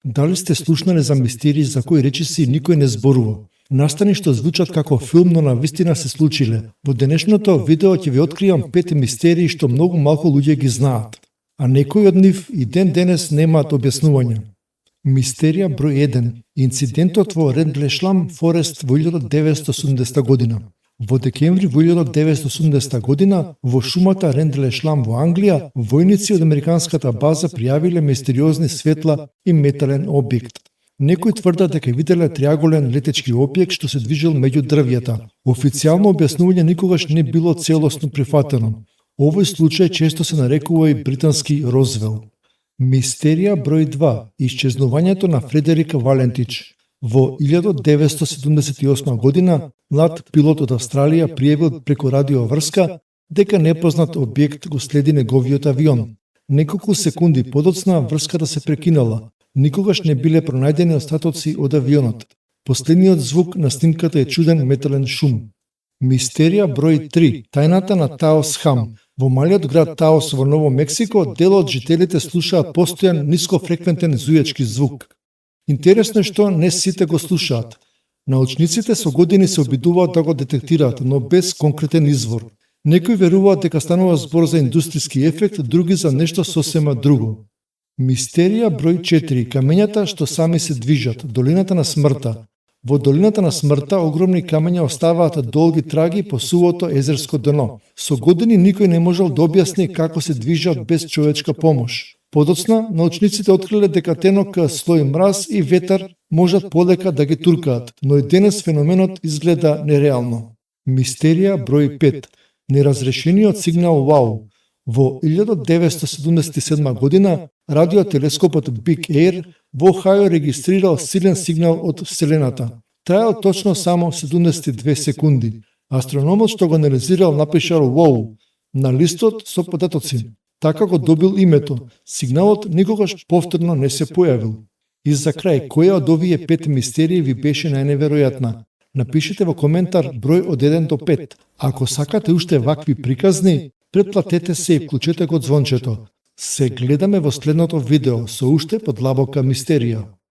Дали сте слушнале за мистерии за кои речиси никој не зборува? Настани што звучат како филм, но навистина се случиле. Во денешното видео ќе ви откриам 5 мистерии што многу малку луѓе ги знаат, а некои од нив и ден денес немаат објаснување. Мистерија број 1. Инцидентот во Рендлешлам Форест во 1980 година. Во декември во 1980 година, во шумата Рендлешлам во Англија, војници од американската база пријавиле мистериозни светла и метален објект. Некои тврдат дека виделе триаголен летечки објект што се движел меѓу дрвјата. Официјално објаснување никогаш не било целосно прифатено. Овој случај често се нарекува и британски Розвел. Мистерија број 2. Исчезнувањето на Фредерик Валентич. Во 1978 година, млад пилот од Австралија пријавил преку радиоврска дека непознат објект го следи неговиот авион. Неколку секунди подоцна врската се прекинала. Никогаш не биле пронајдени остатоци од авионот. Последниот звук на снимката е чуден метален шум. Мистерија број 3. Тајната на Таос Хам. Во малиот град Таос во Ново Мексико, дел од жителите слушаат постојан нискофреквентен зујачки звук. Интересно е што не сите го слушаат. Научниците со години се обидуваат да го детектираат, но без конкретен извор. Некои веруваат дека станува збор за индустријски ефект, други за нешто сосема друго. Мистерија број 4. Камењата што сами се движат. Долината на смртта. Во долината на смртта огромни камења оставаат долги траги по сувото езерско дно. Со години никој не можел да објасни како се движат без човечка помош. Подоцна, научниците откриле дека тенок слој мраз и ветар можат полека да ги туркаат, но и денес феноменот изгледа нереално. Мистерија број 5. Неразрешениот сигнал ВАУ. Во 1977 година радиотелескопот Big Air во Охајо регистрирал силен сигнал од Вселената. Траел точно само 72 секунди. Астрономот што го анализирал напишал ВОУ на листот со податоци. Така го добил името. Сигналот никогаш повторно не се појавил. И за крај, која од овие 5 мистерии ви беше најневеројатна? Напишете во коментар број од 1 до 5. Ако сакате уште вакви приказни, претплатете се и вклучете го звончето. Се гледаме во следното видео со уште подлабока мистерија.